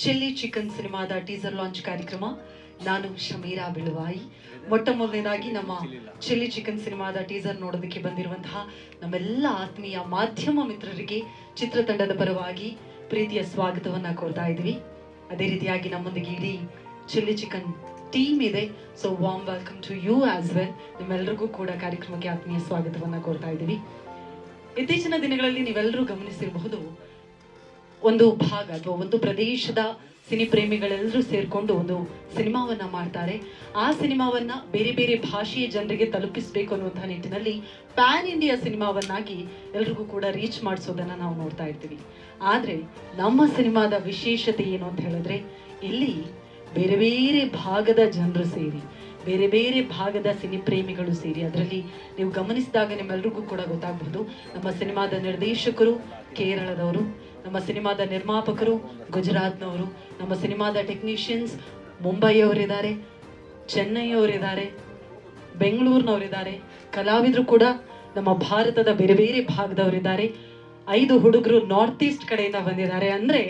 Chilli chicken ಸಿನಿಮಾದ teaser launch ಕಾರ್ಯಕ್ರಮ. ನಾನು ಶಮೀರಾ ಬಿಳುವಾಯಿ. ಮೊಟ್ಟ ಮೊದಲನೇದಾಗಿ ನಮ್ಮ ಚಿಲ್ಲಿ ಚಿಕನ್ ಸಿನಿಮಾದ ಟೀಸರ್ ನೋಡೋದಕ್ಕೆ ಬಂದಿರುವಂತಹ ನಮ್ಮೆಲ್ಲ ಆತ್ಮೀಯ ಮಾಧ್ಯಮ ಮಿತ್ರರಿಗೆ ಚಿತ್ರತಂಡದ ಪರವಾಗಿ ಪ್ರೀತಿಯ ಸ್ವಾಗತವನ್ನ ಕೋರ್ತಾ ಇದ್ವಿ. ಅದೇ ರೀತಿಯಾಗಿ ನಮ್ಮೊಂದಿಗೆ ಇಡೀ ಚಿಲ್ಲಿ ಚಿಕನ್ ಟೀಮ್ ಇದೆ. So warm welcome to you as well. ನಿಮ್ಮೆಲ್ಲರಿಗೂ ಕೂಡ ಕಾರ್ಯಕ್ರಮಕ್ಕೆ ಆತ್ಮೀಯ ಸ್ವಾಗತವನ್ನ ಕೋರ್ತಾ ಇದ್ದೀವಿ. ಇತ್ತೀಚಿನ ದಿನಗಳಲ್ಲಿ ನೀವೆಲ್ಲರೂ ಗಮನಿಸಿರಬಹುದು, ಒಂದು ಭಾಗ ಅಥವಾ ಒಂದು ಪ್ರದೇಶದ ಸಿನಿ ಪ್ರೇಮಿಗಳೆಲ್ಲರೂ ಸೇರ್ಕೊಂಡು ಒಂದು ಸಿನಿಮಾವನ್ನ ಮಾಡ್ತಾರೆ. ಆ ಸಿನಿಮಾವನ್ನ ಬೇರೆ ಬೇರೆ ಭಾಷೆಯ ಜನರಿಗೆ ತಲುಪಿಸಬೇಕು ಅನ್ನುವಂತಹ ನಿಟ್ಟಿನಲ್ಲಿ ಪ್ಯಾನ್ ಇಂಡಿಯಾ ಸಿನಿಮಾವನ್ನಾಗಿ ಎಲ್ರಿಗೂ ಕೂಡ ರೀಚ್ ಮಾಡಿಸೋದನ್ನ ನಾವು ನೋಡ್ತಾ ಇರ್ತೀವಿ. ಆದ್ರೆ ನಮ್ಮ ಸಿನಿಮಾದ ವಿಶೇಷತೆ ಏನು ಅಂತ ಹೇಳಿದ್ರೆ, ಇಲ್ಲಿ ಬೇರೆ ಬೇರೆ ಭಾಗದ ಜನರು ಸೇರಿ, ಬೇರೆ ಬೇರೆ ಭಾಗದ ಸಿನಿ ಪ್ರೇಮಿಗಳು ಸೇರಿ, ಅದರಲ್ಲಿ ನೀವು ಗಮನಿಸಿದಾಗ ನಿಮ್ಮೆಲ್ರಿಗೂ ಕೂಡ ಗೊತ್ತಾಗಬಹುದು, ನಮ್ಮ ಸಿನಿಮಾದ ನಿರ್ದೇಶಕರು ಕೇರಳದವರು, ನಮ್ಮ ಸಿನಿಮಾದ ನಿರ್ಮಾಪಕರು ಗುಜರಾತ್ನವರು, ನಮ್ಮ ಸಿನಿಮಾದ ಟೆಕ್ನಿಷಿಯನ್ಸ್ ಮುಂಬೈಯವರಿದ್ದಾರೆ, ಚೆನ್ನೈಯವರಿದ್ದಾರೆ, ಬೆಂಗಳೂರಿನವರಿದ್ದಾರೆ, ಕಲಾವಿದರು ಕೂಡ ನಮ್ಮ ಭಾರತದ ಬೇರೆ ಬೇರೆ ಭಾಗದವರಿದ್ದಾರೆ, 5 ಹುಡುಗರು ನಾರ್ತ್ ಈಸ್ಟ್ ಕಡೆಯಿಂದ ಬಂದಿದ್ದಾರೆ. ಅಂದ್ರೆ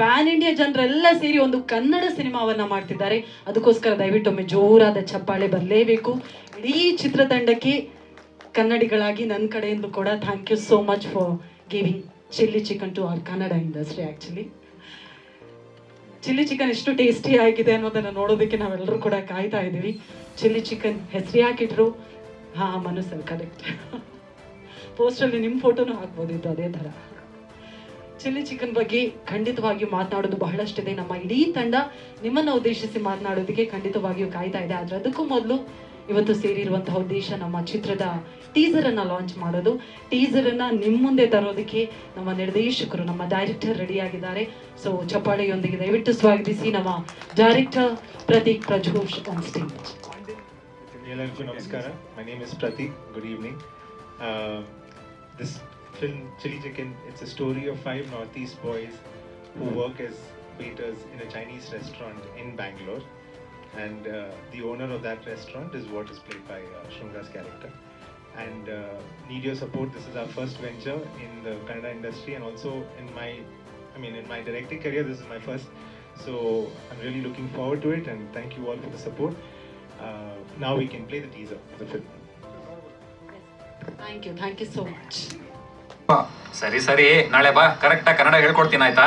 ಪ್ಯಾನ್ ಇಂಡಿಯಾ ಜನರೆಲ್ಲ ಸೇರಿ ಒಂದು ಕನ್ನಡ ಸಿನಿಮಾವನ್ನ ಮಾಡ್ತಿದ್ದಾರೆ. ಅದಕ್ಕೋಸ್ಕರ ದಯವಿಟ್ಟು ಒಮ್ಮೆ ಜೋರಾದ ಚಪ್ಪಾಳೆ ಬರಲೇಬೇಕು. ಇಡೀ ಚಿತ್ರತಂಡಕ್ಕೆ ಕನ್ನಡಿಗಳಾಗಿ ನನ್ನ ಕಡೆಯಿಂದ ಕೂಡ thank you so much for giving Chilli Chicken to our Kannada industry. Actually Chilli Chicken ಎಷ್ಟು ಟೇಸ್ಟಿ ಆಗಿದೆ ಅನ್ನೋದನ್ನು ನೋಡೋದಕ್ಕೆ ನಾವೆಲ್ಲರೂ ಕೂಡ ಕಾಯ್ತಾ ಇದ್ದೀವಿ. ಚಿಲ್ಲಿ ಚಿಕನ್ ಹೆಸರು ಯಾಕಿಟ್ರು? ಮನಸ್ಸಲ್ಲಿ ಕರೆಕ್ಟ್. ಪೋಸ್ಟಲ್ಲಿ ನಿಮ್ಮ ಫೋಟೋನು ಹಾಕ್ಬೋದಿತ್ತು ಅದೇ ಥರ. ಚಿಲ್ಲಿ ಚಿಕನ್ ಬಗ್ಗೆ ಖಂಡಿತವಾಗಿಯೂ ಮಾತನಾಡೋದು ಬಹಳಷ್ಟಿದೆ. ನಮ್ಮ ಇಡೀ ತಂಡ ನಿಮ್ಮನ್ನು ಉದ್ದೇಶಿಸಿ ಮಾತನಾಡೋದಕ್ಕೆ ಖಂಡಿತವಾಗಿಯೂ ಕಾಯ್ತಾ ಇದೆ. ಆದರೆ ಅದಕ್ಕೂ ಮೊದಲು ಇವತ್ತು ಸೇರಿರುವಂತಹ ಉದ್ದೇಶ ನಮ್ಮ ಚಿತ್ರದ ಟೀಸರ್ ಅನ್ನ ಲಾಂಚ್ ಮಾಡೋದು. ಟೀಸರ್ ಅನ್ನ ನಿಮ್ಮ ಮುಂದೆ ತರೋದಕ್ಕೆ ನಮ್ಮ ನಿರ್ದೇಶಕರು, ನಮ್ಮ ಡೈರೆಕ್ಟರ್ ರೆಡಿ ಆಗಿದ್ದಾರೆ. ಸೊ ಚಪ್ಪಾಳೆಯೊಂದಿಗೆ ದಯವಿಟ್ಟು ಸ್ವಾಗತಿಸಿ ನಮ್ಮ ಡೈರೆಕ್ಟರ್ ಪ್ರತೀಕ್ ಪ್ರಜೋಶ್ ಆನ್ ಸ್ಟೇಜ್. ಎಲ್ಲರಿಗೂ ನಮಸ್ಕಾರ. My name is Prateek. Good evening. This film Chilli Chicken, it's a story of 5 Northeast boys who work as waiters in a Chinese restaurant in Bangalore, and the owner of that restaurant is what is played by Shunga's character, and need your support. This is our first venture in the Kannada industry, and also in my directing career, this is my first, so I'm really looking forward to it, and thank you all for the support. Now we can play the teaser of the film. Thank you so much. ಸರಿ ಸರಿ, ನಾಳೆ ಬಾ, correct ಆಗಿ ಕನ್ನಡ ಹೇಳ್ಕೊಡ್ತೀನಿ, ಆಯ್ತಾ?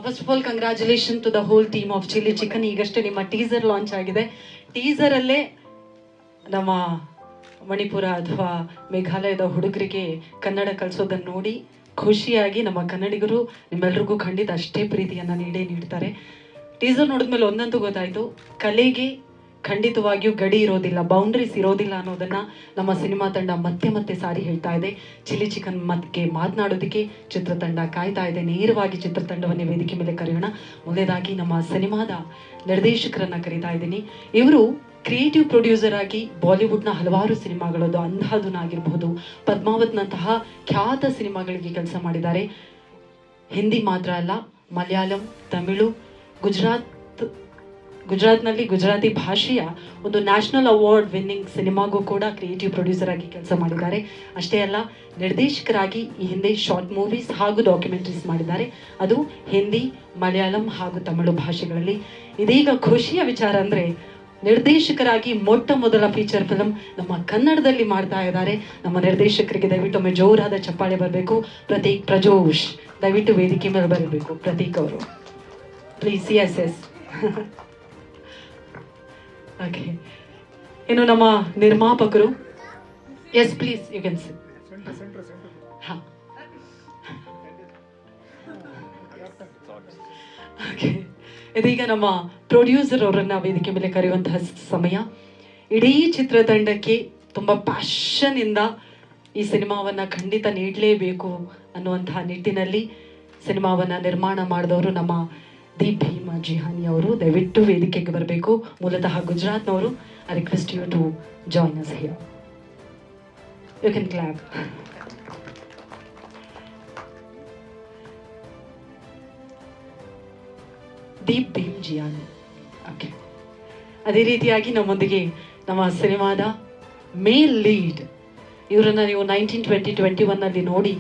First of all congratulation to the whole team of Chilli Chicken. ಈಗಷ್ಟೇ ನಿಮ್ಮ teaser launch ಆಗಿದೆ. ಟೀಸರಲ್ಲೇ ನಮ್ಮ ಮಣಿಪುರ ಅಥವಾ ಮೇಘಾಲಯದ ಹುಡುಗರಿಗೆ ಕನ್ನಡ ಕಲಿಸೋದನ್ನು ನೋಡಿ ಖುಷಿಯಾಗಿ ನಮ್ಮ ಕನ್ನಡಿಗರು ನಿಮ್ಮೆಲ್ರಿಗೂ ಖಂಡಿತ ಅಷ್ಟೇ ಪ್ರೀತಿಯನ್ನು ನೀಡ್ತಾರೆ. ಟೀಸರ್ ನೋಡಿದ್ಮೇಲೆ ಒಂದಂತೂ ಗೊತ್ತಾಯಿತು, ಕಲೆಗೆ ಖಂಡಿತವಾಗಿಯೂ ಗಡಿ ಇರೋದಿಲ್ಲ, ಬೌಂಡ್ರೀಸ್ ಇರೋದಿಲ್ಲ ಅನ್ನೋದನ್ನ ನಮ್ಮ ಸಿನಿಮಾ ತಂಡ ಮತ್ತೆ ಮತ್ತೆ ಸಾರಿ ಹೇಳ್ತಾ ಇದೆ. ಚಿಲ್ಲಿ ಚಿಕನ್ ಬಗ್ಗೆ ಮಾತನಾಡೋದಕ್ಕೆ ಚಿತ್ರತಂಡ ಕಾಯ್ತಾ ಇದೆ. ನೇರವಾಗಿ ಚಿತ್ರತಂಡವನ್ನೇ ವೇದಿಕೆ ಮೇಲೆ ಕರೆಯೋಣ. ಮೊದಲೇದಾಗಿ ನಮ್ಮ ಸಿನಿಮಾದ ನಿರ್ದೇಶಕರನ್ನ ಕರೀತಾ ಇದ್ದೀನಿ. ಇವರು ಕ್ರಿಯೇಟಿವ್ ಪ್ರೊಡ್ಯೂಸರ್ ಆಗಿ ಬಾಲಿವುಡ್ನ ಹಲವಾರು ಸಿನಿಮಾಗಳದ್ದು, ಅಂಧಾಧುನ್ ಆಗಿರಬಹುದು, ಪದ್ಮಾವತ್ನಂತಹ ಖ್ಯಾತ ಸಿನಿಮಾಗಳಿಗೆ ಕೆಲಸ ಮಾಡಿದ್ದಾರೆ. ಹಿಂದಿ ಮಾತ್ರ ಅಲ್ಲ, ಮಲಯಾಳಂ, ತಮಿಳು, ಗುಜರಾತ್ನಲ್ಲಿ ಗುಜರಾತಿ ಭಾಷೆಯ ಒಂದು ನ್ಯಾಷನಲ್ ಅವಾರ್ಡ್ ವಿನ್ನಿಂಗ್ ಸಿನಿಮಾಗೂ ಕೂಡ ಕ್ರಿಯೇಟಿವ್ ಪ್ರೊಡ್ಯೂಸರ್ ಆಗಿ ಕೆಲಸ ಮಾಡಿದ್ದಾರೆ. ಅಷ್ಟೇ ಅಲ್ಲ, ನಿರ್ದೇಶಕರಾಗಿ ಈ ಹಿಂದೆ ಶಾರ್ಟ್ ಮೂವೀಸ್ ಹಾಗೂ ಡಾಕ್ಯುಮೆಂಟರೀಸ್ ಮಾಡಿದ್ದಾರೆ. ಅದು ಹಿಂದಿ, ಮಲಯಾಳಂ ಹಾಗೂ ತಮಿಳು ಭಾಷೆಗಳಲ್ಲಿ. ಇದೀಗ ಖುಷಿಯ ವಿಚಾರ ಅಂದರೆ, ನಿರ್ದೇಶಕರಾಗಿ ಮೊಟ್ಟ ಮೊದಲ ಫೀಚರ್ ಫಿಲಂ ನಮ್ಮ ಕನ್ನಡದಲ್ಲಿ ಮಾಡ್ತಾ ಇದ್ದಾರೆ. ನಮ್ಮ ನಿರ್ದೇಶಕರಿಗೆ ದಯವಿಟ್ಟು ಒಮ್ಮೆ ಜೋರಾದ ಚಪ್ಪಾಳೆ ಬರಬೇಕು. ಪ್ರತೀಕ್ ಪ್ರಜೋಶ್ ದಯವಿಟ್ಟು ವೇದಿಕೆ ಮೇಲೆ ಬರಬೇಕು. ಪ್ರತೀಕ್ ಅವರು ಪ್ಲೀಸ್. Yes okay. ಇನ್ನು ನಮ್ಮ ನಿರ್ಮಾಪಕರು, yes please you can see. ಹಾಂ ಓಕೆ. ಇದೀಗ ನಮ್ಮ ಪ್ರೊಡ್ಯೂಸರ್ ಅವರನ್ನ ವೇದಿಕೆ ಮೇಲೆ ಕರೆಯುವಂತಹ ಸಮಯ. ಇಡೀ ಚಿತ್ರತಂಡಕ್ಕೆ ತುಂಬ ಪ್ಯಾಷನ್ನಿಂದ ಈ ಸಿನಿಮಾವನ್ನು ಖಂಡಿತ ನೀಡಲೇಬೇಕು ಅನ್ನುವಂತಹ ನಿಟ್ಟಿನಲ್ಲಿ ಸಿನಿಮಾವನ್ನು ನಿರ್ಮಾಣ ಮಾಡಿದವರು ನಮ್ಮ ದೀಪ್ ಭೀಮಾ ಜಿಹಾನಿ ಅವರು. ದಯವಿಟ್ಟು ವೇದಿಕೆಗೆ ಬರಬೇಕು. ಮೂಲತಃ ಗುಜರಾತ್ನವರು. I request you to join us here. You can clap. Deep Bhim Jihani. Okay. ಅದೇ ರೀತಿಯಾಗಿ ನಮ್ಮೊಂದಿಗೆ ನಮ್ಮ ಸಿನಿಮಾದ ಮೇಲ್ ಲೀಡ್ ಇವರನ್ನು ನೀವು 1920-21 ನೋಡಿ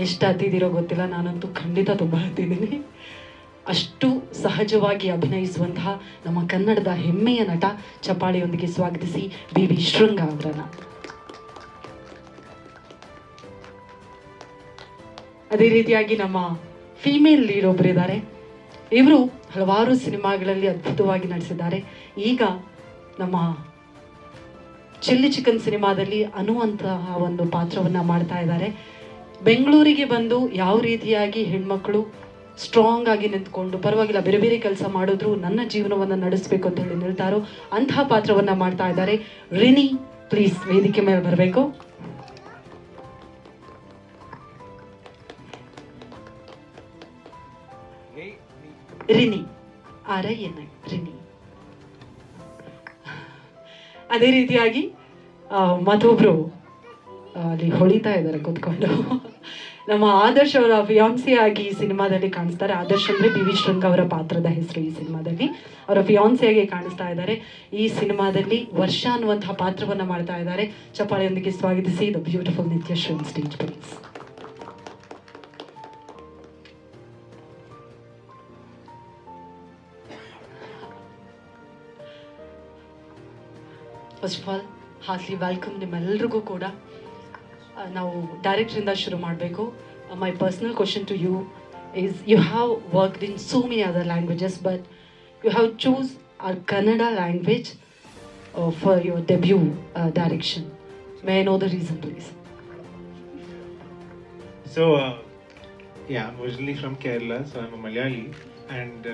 ಎಷ್ಟು ಹತ್ತಿದಿರೋ ಗೊತ್ತಿಲ್ಲ, ನಾನಂತೂ ಖಂಡಿತ ತುಂಬ ಹತ್ತಿದ್ದೀನಿ. ಅಷ್ಟು ಸಹಜವಾಗಿ ಅಭಿನಯಿಸುವಂತಹ ನಮ್ಮ ಕನ್ನಡದ ಹೆಮ್ಮೆಯ ನಟ, ಚಪ್ಪಾಳೆಯೊಂದಿಗೆ ಸ್ವಾಗತಿಸಿ ಬಿ ಶೃಂಗ ಅವರನ್ನ. ಅದೇ ರೀತಿಯಾಗಿ ನಮ್ಮ ಫೀಮೇಲ್ ಲೀಡ್ ಒಬ್ಬರಿದ್ದಾರೆ. ಇವರು ಹಲವಾರು ಸಿನಿಮಾಗಳಲ್ಲಿ ಅದ್ಭುತವಾಗಿ ನಟಿಸಿದ್ದಾರೆ. ಈಗ ನಮ್ಮ ಚಿಲ್ಲಿ ಚಿಕನ್ ಸಿನಿಮಾದಲ್ಲಿ ಅನ್ನುವಂತಹ ಒಂದು ಪಾತ್ರವನ್ನು ಮಾಡ್ತಾ ಇದ್ದಾರೆ. ಬೆಂಗಳೂರಿಗೆ ಬಂದು ಯಾವ ರೀತಿಯಾಗಿ ಹೆಣ್ಮಕ್ಳು ಸ್ಟ್ರಾಂಗ್ ಆಗಿ ನಿಂತ್ಕೊಂಡು ಪರವಾಗಿಲ್ಲ ಬೇರೆ ಬೇರೆ ಕೆಲಸ ಮಾಡಿದ್ರು ನನ್ನ ಜೀವನವನ್ನು ನಡೆಸಬೇಕು ಅಂತ ಹೇಳಿ ನಿಲ್ತಾರೋ ಅಂತಹ ಪಾತ್ರವನ್ನು ಮಾಡ್ತಾ ಇದ್ದಾರೆ. ರಿನಿ, ಪ್ಲೀಸ್ ವೇದಿಕೆ ಮೇಲೆ ಬರಬೇಕು. ರಿನಿ, RINI, ರಿನಿ. ಅದೇ ರೀತಿಯಾಗಿ ಮತ್ತೊಬ್ರು ಅಲ್ಲಿ ಹೊಳಿತಾ ಇದ್ದಾರೆ ಕೂತ್ಕೊಂಡು, ನಮ್ಮ ಆದರ್ಶ್ ಅವರ ಫಿಯಾನ್ಸಿ ಆಗಿ ಈ ಸಿನಿಮಾದಲ್ಲಿ ಕಾಣಿಸ್ತಾರೆ. ಆದರ್ಶ್ ಅಂದ್ರೆ ಬಿ ಶೃಂಗ ಅವರ ಪಾತ್ರದ ಹೆಸರು. ಈ ಸಿನಿಮಾದಲ್ಲಿ ಅವರ ಫಿಯಾನ್ಸಿಯಾಗಿ ಕಾಣಿಸ್ತಾ ಇದ್ದಾರೆ. ಈ ಸಿನಿಮಾದಲ್ಲಿ ವರ್ಷ ಅನ್ನುವಂತಹ ಪಾತ್ರವನ್ನ ಮಾಡ್ತಾ ಇದ್ದಾರೆ. ಚಪ್ಪಾಳೆಯೊಂದಿಗೆ ಸ್ವಾಗತಿಸಿ the beautiful Nithyashree on stage please. First of all heartily welcome ನಿಮ್ಮೆಲ್ಲರಿಗೂ ಕೂಡ. ನಾವು ಡೈರೆಕ್ಟ್ರಿಂದ ಶುರು ಮಾಡಬೇಕು. My personal question to you is, you have worked in so many other languages but you have choose our Kannada language for your debut direction. May I know the reason please? So, yeah, I'm originally from Kerala, so I'm a Malayali. And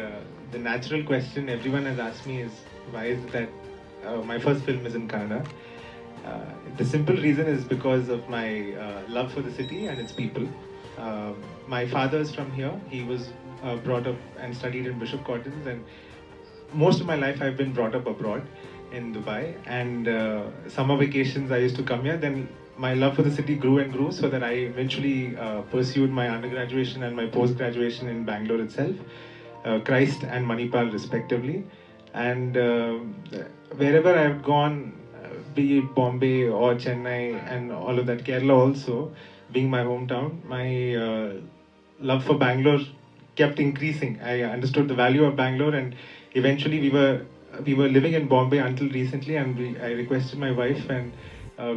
the natural question everyone has asked me is, why is it that my first film is in Kannada? The simple reason is because of my love for the city and its people. My father is from here. He was brought up and studied in Bishop Cottons, and most of my life I've been brought up abroad in Dubai. And summer vacations I used to come here. Then my love for the city grew and grew, so that I eventually pursued my undergraduation and my post-graduation in Bangalore itself, Christ and Manipal respectively. And wherever I've gone, be it Bombay or Chennai and all of that, Kerala also being my hometown, my love for Bangalore kept increasing. I understood the value of Bangalore, and eventually we were living in Bombay until recently, and I requested my wife, and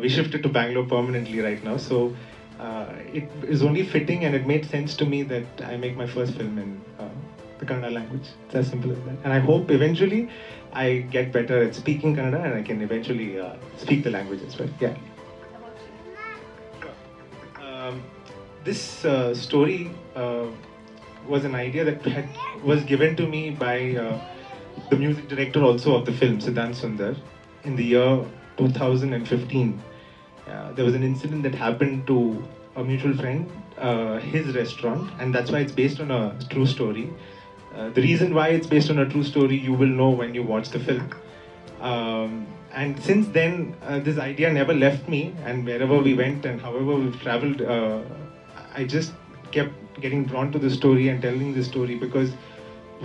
we shifted to Bangalore permanently right now. So it is only fitting, and it made sense to me that I make my first film in the Kannada language. It's as simple as that. And I hope eventually I get better at speaking Kannada, and I can eventually speak the language as well. Yeah. This story was an idea that was given to me by the music director also of the film, Siddhant Sundar, in the year 2015. There was an incident that happened to a mutual friend, his restaurant, and that's why it's based on a true story. The reason why it's based on a true story you will know when you watch the film. And since then, this idea never left me, and wherever we went and however we've traveled, I just kept getting drawn to the story and telling the story, because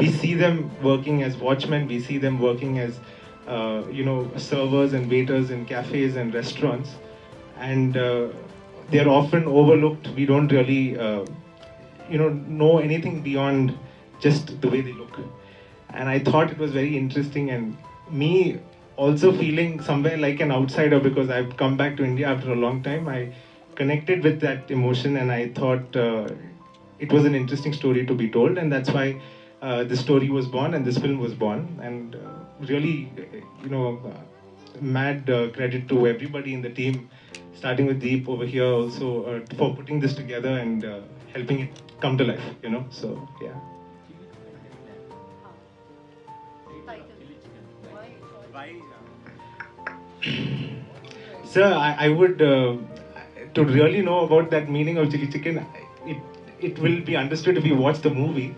we see them working as watchmen, we see them working as servers and waiters in cafes and restaurants, and they're often overlooked. We don't really know anything beyond just the way they look. And I thought it was very interesting, and me also feeling somewhere like an outsider, because I've come back to India after a long time. I connected with that emotion, and I thought it was an interesting story to be told, and that's why this story was born and this film was born. And really, mad credit to everybody in the team, starting with Deep over here also, for putting this together and helping it come to life, so yeah. Sir, I would, to really know about that meaning of chili chicken, it will be understood if you watch the movie,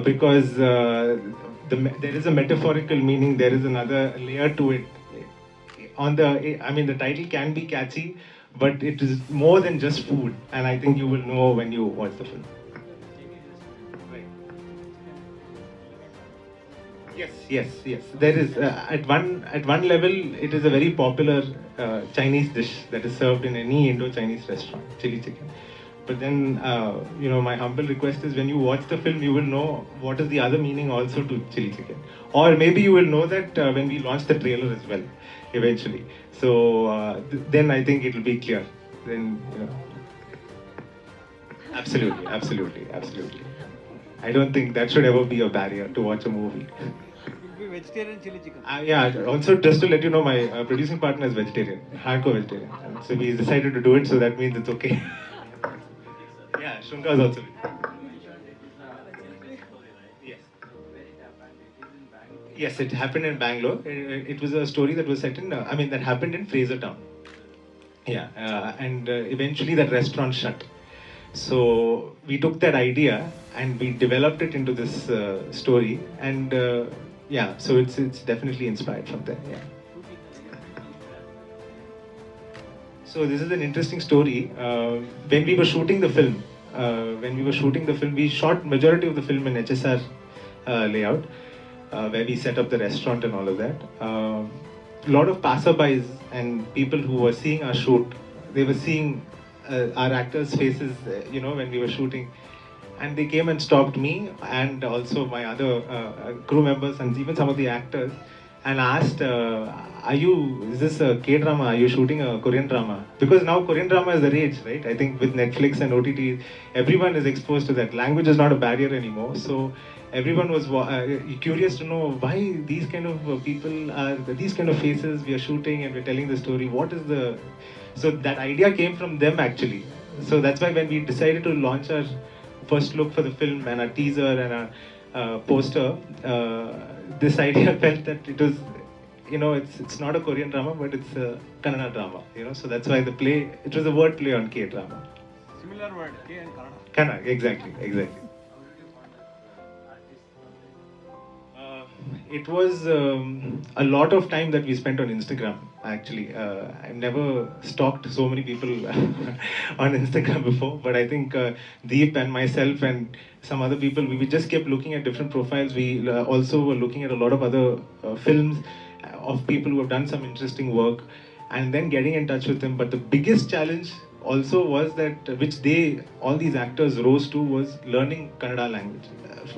because there is a metaphorical meaning, there is another layer to it. The title can be catchy, but it is more than just food, and I think you will know when you watch the film. Right. Yes. There is at one level, it is a very popular Chinese dish that is served in any Indo-Chinese restaurant, chili chicken. But then, my humble request is when you watch the film, you will know what is the other meaning also to chili chicken, or maybe you will know that when we launch the trailer as well, eventually. So then I think it will be clear. Then absolutely. I don't think that should ever be a barrier to watch a movie. Will be vegetarian chili chicken. Yeah, also just to let you know, my producing partner is vegetarian, hardcore vegetarian. So we decided to do it, so that means it's okay. Yeah, Shunka is also. Yes. Yes, it happened in Bangalore. It was a story that was set in, that happened in Frasertown. Yeah, and eventually that restaurant shut. So we took that idea and we developed it into this story, and so it's definitely inspired from there. Yeah. So this is an interesting story. When we were shooting the film, we shot majority of the film in HSR layout, where we set up the restaurant and all of that. A lot of passerbys and people who were seeing our shoot, they were seeing our actors' faces, when we were shooting. And they came and stopped me and also my other crew members and even some of the actors and asked, is this a K-drama? Are you shooting a Korean drama? Because now Korean drama is the rage, right? I think with Netflix and OTT, everyone is exposed to that. Language is not a barrier anymore. So everyone was curious to know why these kind of people are, these kind of faces we are shooting and we're telling the story. So that idea came from them actually. So that's why when we decided to launch our first look for the film and our teaser and our poster, this idea felt that it was, it's not a Korean drama, but it's a Kannada drama, so that's why it was a word play on K-drama. Similar word, K and Kannada. Kannada, exactly. It was a lot of time that we spent on Instagram, actually. I've never stalked so many people on Instagram before, but I think Deep and myself and some other people, we just kept looking at different profiles. We also were looking at a lot of other films of people who have done some interesting work and then getting in touch with them. But the biggest challenge also was that, all these actors rose to, was learning Kannada language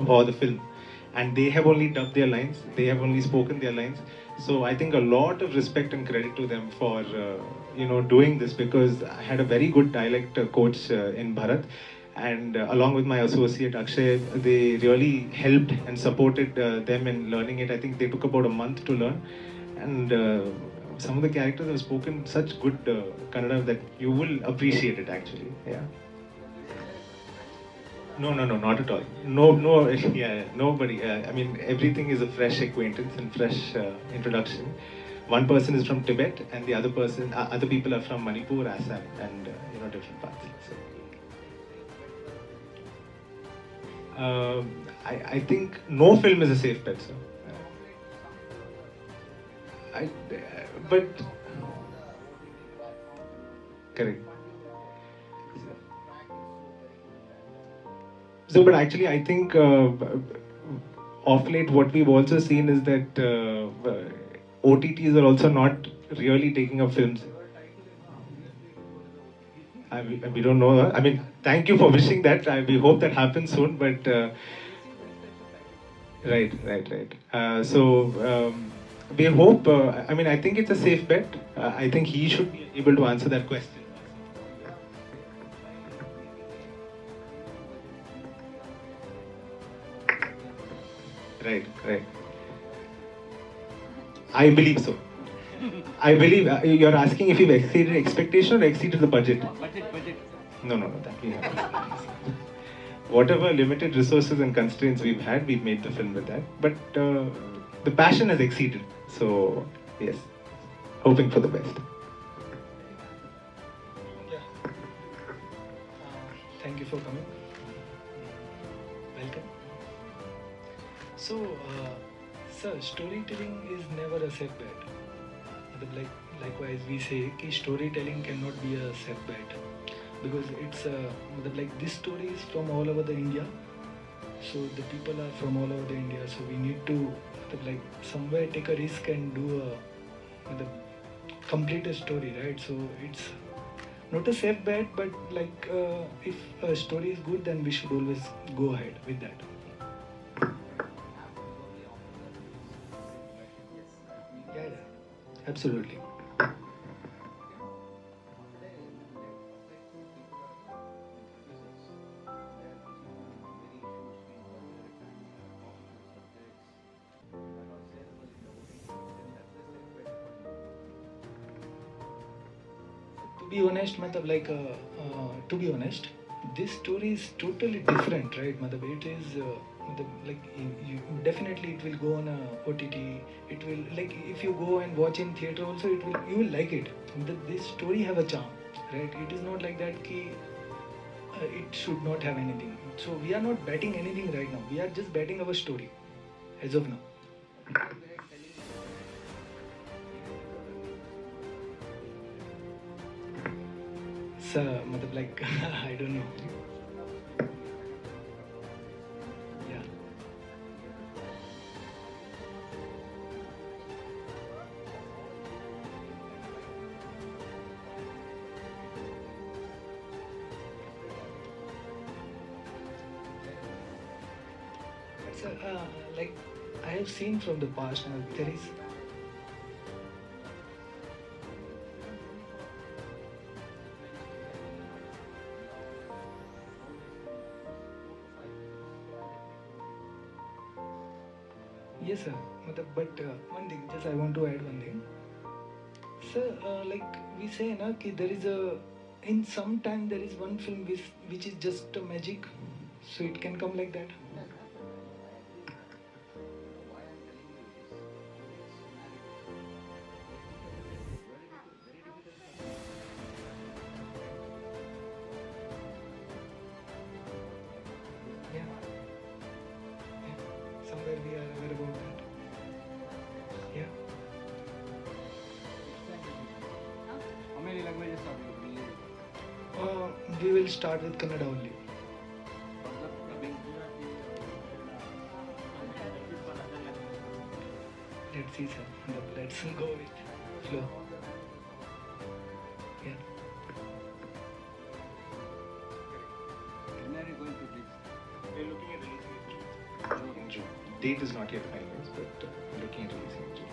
for the film. And they have only dubbed their lines, they have only spoken their lines. So I think a lot of respect and credit to them for doing this, because I had a very good dialect coach in Bharat, and along with my associate Akshay, they really helped and supported them in learning it. I think they took about a month to learn, and some of the characters have spoken such good Kannada that you will appreciate it actually. Yeah. No, not at all. No, yeah, nobody. Everything is a fresh acquaintance and fresh introduction. One person is from Tibet, and the other people are from Manipur, Assam, and different parts. So, I think no film is a safe bet, sir. But correct. So, but actually, I think of late what we've also seen is that OTTs are also not really taking up films. We don't know. Thank you for wishing that. We hope that happens soon. But right. We hope. I think it's a safe bet. I think he should be able to answer that question. Right. I believe so. I believe you're asking if you've exceeded expectation or exceeded the budget. Budget. No, that we haven't. Whatever limited resources and constraints we've had, we've made the film with that. But the passion has exceeded. So, yes, hoping for the best. Yeah. Thank you for coming. Welcome. So, sir, storytelling is never a safe bet. Likewise, we say that storytelling cannot be a safe bet, because it's this story is from all over the India. So the people are from all over the India. So we need to like somewhere take a risk and do मतलब, complete a story, right? So it's not a safe bet, but like if a story is good, then we should always go ahead with that. Yeah, absolutely. To be honest, matlab, like to be honest, this story is totally different, right? Matlab, it is matlab, like definitely it will go on OTT. It will, like, if you go and watch in theater also, it will, you will like it. This story have a charm, right? It is not like that ki it should not have anything. So we are not betting anything right now. We are just betting our story as of now. So, matlab, like I don't know. Yeah. It's like I have seen from the past. There is. Yes, sir. But one thing, just I want to add one thing. Sir, like we say, na, ki there is a, in some time there is one film which is just a magic, so it can come like that. Yeah. Yeah. Somewhere we are aware about that. Yeah. How many languages are you releasing? We will start with Kannada only. For the dubbing? Let's see, sir. Let's go with flow. Yeah. When are you going to release? We're looking at releasing it in June. Date is not yet finalized, but we're looking at releasing it in June.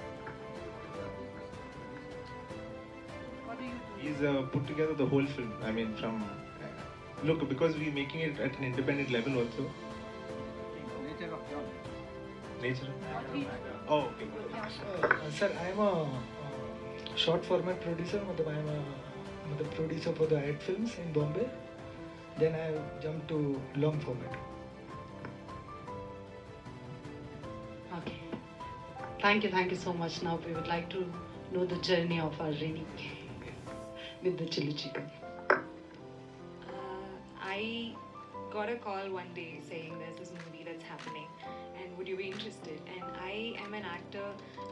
He's put together the whole film. I mean, from look, because we're making it at an independent level also. Nature of job. Nature. Oh, okay. Sir, I am a short format producer. I am a producer for the ad films in Bombay. Then I jumped to long format. Okay. Thank you so much. Now we would like to know the journey of our Rini with the chili chicken. I got a call one day saying there's this movie that's happening and would you be interested? And I am an actor.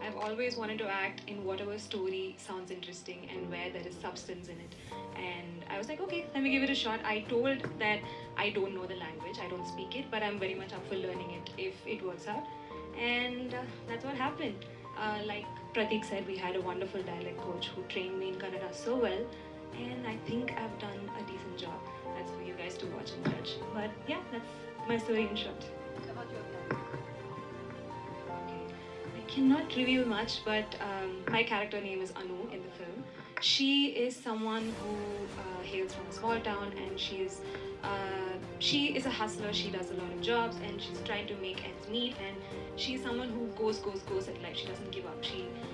I've always wanted to act in whatever story sounds interesting and where there is substance in it. And I was like, okay, let me give it a shot. I told that I don't know the language, I don't speak it, but I'm very much up for learning it if it works out. And that's what happened. Like Pratik said, we had a wonderful dialect coach who trained me in Kannada so well, and I think I've done a decent job. That's for you guys to watch and judge. But yeah, that's my story in short. Okay. I cannot reveal much, but my character name is Anu in the film. She is someone who hails from a small town, and she is a hustler. She does a lot of jobs, and she's trying to make ends meet. And she's someone who goes at life. She doesn't give up.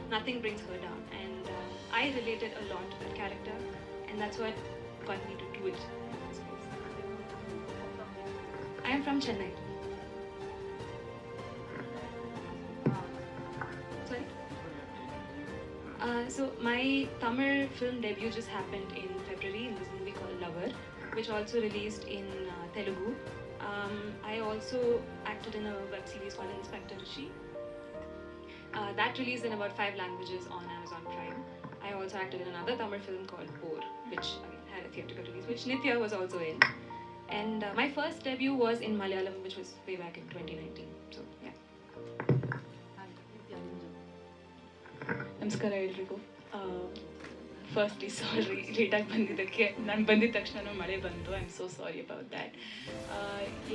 Nothing brings her down. And I related a lot to that character, and that's what got me to do it in the first place. I am from Chennai. Sorry? So my Tamil film debut just happened in February in this movie called Lover, which also released in Telugu. I also acted in a web series called Inspector Rishi. That released in about 5 languages on Amazon Prime. I also acted in another Tamil film called Por, which had a theatrical release, which Nithya was also in. And my first debut was in Malayalam, which was way back in 2019. So yeah. ನಮಸ್ಕಾರ ಎಲ್ರಿಗೂ. Firstly ಸಾರಿ ಲೇಟಾಗಿ ಬಂದಿದ್ದಕ್ಕೆ. ನಾನು ಬಂದಿದ ತಕ್ಷಣ ಮಳೆ ಬಂತು. I am so sorry about that.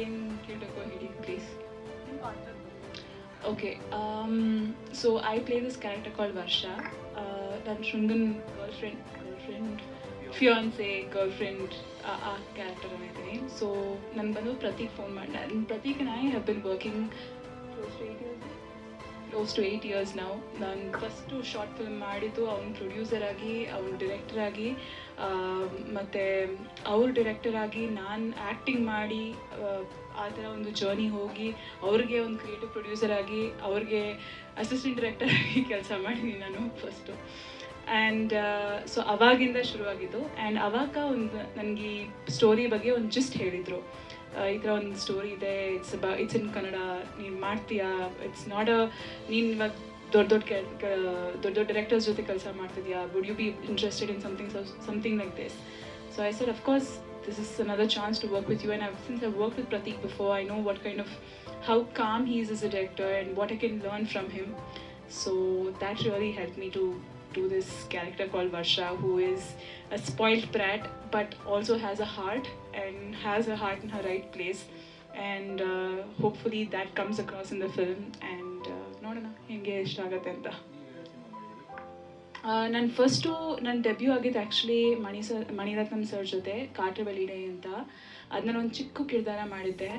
ಏನು ಕೇಳಬೇಕು ಹೇಳಿ please. Okay, so I play this character called Varsha. ನನ್ನ ಶೃಂಗನ್ ಗರ್ಲ್ಫ್ರೆಂಡ್ ಫಿಯಾನ್ಸೆ ಗರ್ಲ್ಫ್ರೆಂಡ್ ಆ ಕ್ಯಾರೆಕ್ಟರ್ ಇದ್ದೀನಿ. ಸೊ ನಾನು ಬಂದು ಪ್ರತೀಕ್ ಫೋನ್ ಮಾಡಿ, Prateek and I have been working close to 8 years ನಾವು. ನಾನು ಫಸ್ಟು ಶಾರ್ಟ್ ಫಿಲ್ಮ್ ಮಾಡಿದ್ದು ಅವ್ನು ಪ್ರೊಡ್ಯೂಸರ್ ಆಗಿ, ಅವ್ನು ಡಿರೆಕ್ಟರ್ ಆಗಿ, ಮತ್ತು ಅವ್ರ ಡಿರೆಕ್ಟರ್ ಆಗಿ ನಾನು ಆ್ಯಕ್ಟಿಂಗ್ ಮಾಡಿ ಆ ಥರ ಒಂದು ಜರ್ನಿ ಹೋಗಿ ಅವ್ರಿಗೆ ಒಂದು ಕ್ರಿಯೇಟಿವ್ ಪ್ರೊಡ್ಯೂಸರ್ ಆಗಿ ಅವ್ರಿಗೆ ಅಸಿಸ್ಟೆಂಟ್ ಡೈರೆಕ್ಟರ್ ಆಗಿ ಕೆಲಸ ಮಾಡಿದ್ದೀನಿ ನಾನು ಫಸ್ಟು. ಆ್ಯಂಡ್ ಸೊ ಅವಾಗಿಂದ ಶುರುವಾಗಿದ್ದು. ಆ್ಯಂಡ್ ಆವಾಗ ಒಂದು ನನಗೆ ಈ ಸ್ಟೋರಿ ಬಗ್ಗೆ ಒಂದು ಜಿಸ್ಟ್ ಹೇಳಿದರು, ಈ ಥರ ಒಂದು ಸ್ಟೋರಿ ಇದೆ, ಇಟ್ಸ್ ಇನ್ ಕನ್ನಡ, ನೀನು ಮಾಡ್ತೀಯಾ, ಇಟ್ಸ್ ನಾಟ್ ನೀನು ಇವಾಗ ದೊಡ್ಡ ಡೈರೆಕ್ಟರ್ಸ್ ಜೊತೆ ಕೆಲಸ ಮಾಡ್ತಿದ್ಯಾ, would you be interested in something like this. So I said, of course this is another chance to work with you, and since I've worked with Prateek before, I know what kind of, how calm he is as a director and what I can learn from him. So that really helped me to do this character called Varsha, who is a spoiled brat but also has a heart and has a heart in her right place, and hopefully that comes across in the film. And nodana henge ishtaagate anta. ನನ್ನ first ನನ್ನ debut ಆಗಿದ್ದು actually Mani Ratnam sir ಜೊತೆ ಕಾಟರವಳ್ಳಿಡೆ ಅಂತ. ಅದು ನಾನು ಒಂದು ಚಿಕ್ಕ ಕಿರ್ದಾರ ಮಾಡಿದ್ದೆ,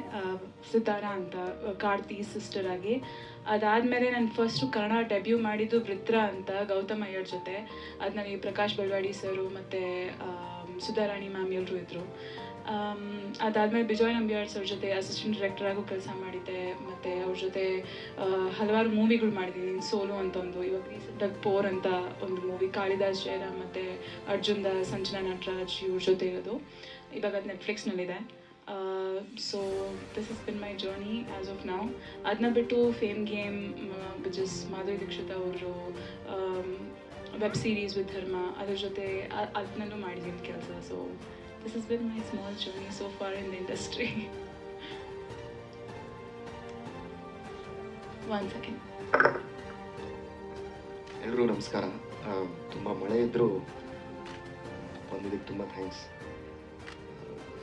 ಸಿತಾರ ಅಂತ, ಕಾರ್ತಿ ಸಿಸ್ಟರ್ ಆಗಿ. ಅದಾದಮೇಲೆ ನಾನು ಫಸ್ಟು ಕನ್ನಡ ಡೆಬ್ಯೂ ಮಾಡಿದ್ದು ವೃತ್ರ ಅಂತ, ಗೌತಮ್ ಅಯ್ಯರ್ ಜೊತೆ. ಅದು ನನಗೆ ಪ್ರಕಾಶ್ ಬೆಳವಾಡಿ ಸರು ಮತ್ತು ಸುಧಾರಾಣಿ ಮ್ಯಾಮ್ ಎಲ್ಲರೂ ಇದ್ದರು. ಅದಾದಮೇಲೆ ಬಿಜಾಯ್ ನಂಬಿಯಾರ್ ಸರ್ ಜೊತೆ ಅಸಿಸ್ಟೆಂಟ್ ಡೈರೆಕ್ಟರ್ ಆಗು ಕೆಲಸ ಮಾಡಿದ್ದೆ. ಮತ್ತು ಅವ್ರ ಜೊತೆ ಹಲವಾರು ಮೂವಿಗಳು ಮಾಡಿದ್ದೀನಿ. ಸೋಲು ಅಂತ ಒಂದು, ಇವಾಗ ರೀಸೆಂಟಾಗಿ ಪೋರ್ ಅಂತ ಒಂದು ಮೂವಿ, ಕಾಳಿದಾಸ್ ಜಯರಾಮ್ ಮತ್ತು ಅರ್ಜುನ್ ದಾಸ್, ಸಂಜನಾ ನಟರಾಜ್ ಇವ್ರ ಜೊತೆ ಇರೋದು. ಇವಾಗ ಅದು ನೆಟ್ಫ್ಲಿಕ್ಸ್ನಲ್ಲಿದೆ. So this is been my journey as of now. ಅದನ್ನ ಬಿಟ್ಟು fame game, which is Madhuri Dixit ಅವರು ವೆಬ್ ಸೀರೀಸ್ ವಿತ್ ಧರ್ಮ, ಅದ್ರ ಜೊತೆ ಅದನ್ನೂ ಮಾಡಿದ್ದೀನಿ ಕೆಲಸ. So this has been my small journey so far in the industry. One second. ಎಲ್ಲರೂ ನಮಸ್ಕಾರ. ತುಂಬ ಮಳೆ ಇದ್ದರೂ ಬಂದಿದ್ದಕ್ಕೆ ತುಂಬ ಥ್ಯಾಂಕ್ಸ್.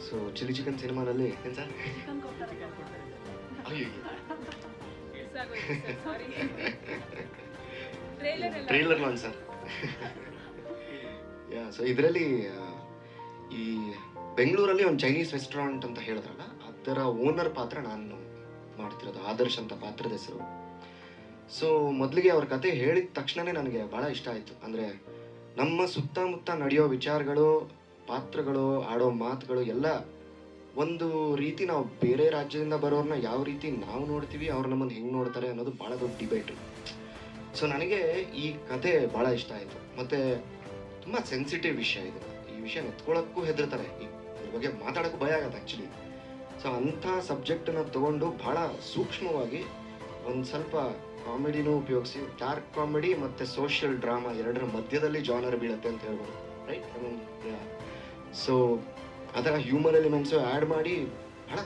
ಸೊ ಚಿಲ್ಲಿ ಚಿಕನ್ ಸಿನಿಮಾನಲ್ಲಿ ಏನು ಸರ್? ಟ್ರೈಲರ್ ನೋಡಿ ಸರ್. ಯಾ, ಸೊ ಇದರಲ್ಲಿ ಈ ಬೆಂಗಳೂರಲ್ಲಿ ಒಂದು ಚೈನೀಸ್ ರೆಸ್ಟೋರೆಂಟ್ ಅಂತ ಹೇಳಿದ್ರಲ್ಲ, ಅದರ ಓನರ್ ಪಾತ್ರ ನಾನು ಮಾಡ್ತಿರೋದು, ಆದರ್ಶ್ ಅಂತ ಪಾತ್ರದ ಹೆಸರು. ಸೊ ಮೊದಲಿಗೆ ಅವ್ರ ಕತೆ ಹೇಳಿದ ತಕ್ಷಣವೇ ನನಗೆ ಭಾಳ ಇಷ್ಟ ಆಯಿತು. ಅಂದರೆ ನಮ್ಮ ಸುತ್ತಮುತ್ತ ನಡೆಯೋ ವಿಚಾರಗಳು, ಪಾತ್ರಗಳು, ಆಡೋ ಮಾತುಗಳು ಎಲ್ಲ ಒಂದು ರೀತಿ, ನಾವು ಬೇರೆ ರಾಜ್ಯದಿಂದ ಬರೋರನ್ನ ಯಾವ ರೀತಿ ನಾವು ನೋಡ್ತೀವಿ, ಅವ್ರು ನಮ್ಮನ್ನು ಹೆಂಗೆ ನೋಡ್ತಾರೆ ಅನ್ನೋದು ಭಾಳ ದೊಡ್ಡ ಡಿಬೇಟು. ಸೊ ನನಗೆ ಈ ಕತೆ ಭಾಳ ಇಷ್ಟ ಆಯಿತು. ಮತ್ತು ತುಂಬ ಸೆನ್ಸಿಟಿವ್ ವಿಷಯ ಇದು. ಈ ವಿಷಯ ಎತ್ಕೊಳ್ಳೋಕ್ಕೂ ಹೆದರ್ತಾರೆ, ಇದ್ರ ಬಗ್ಗೆ ಮಾತಾಡೋಕ್ಕೂ ಭಯ ಆಗತ್ತೆ ಆ್ಯಕ್ಚುಲಿ. ಸೊ ಅಂಥ ಸಬ್ಜೆಕ್ಟನ್ನು ತೊಗೊಂಡು ಭಾಳ ಸೂಕ್ಷ್ಮವಾಗಿ ಒಂದು ಸ್ವಲ್ಪ ಕಾಮಿಡಿನೂ ಉಪಯೋಗಿಸಿ, ಡಾರ್ಕ್ ಕಾಮಿಡಿ ಮತ್ತು ಸೋಷಿಯಲ್ ಡ್ರಾಮಾ ಎರಡರ ಮಧ್ಯದಲ್ಲಿ ಜಾನರ್ ಬೀಳುತ್ತೆ ಅಂತ ಹೇಳ್ಬೋದು, ರೈಟ್? ಸೊ ಅದರ ಹ್ಯೂಮನ್ ಎಲಿಮೆಂಟ್ಸು ಆ್ಯಡ್ ಮಾಡಿ ಭಾಳ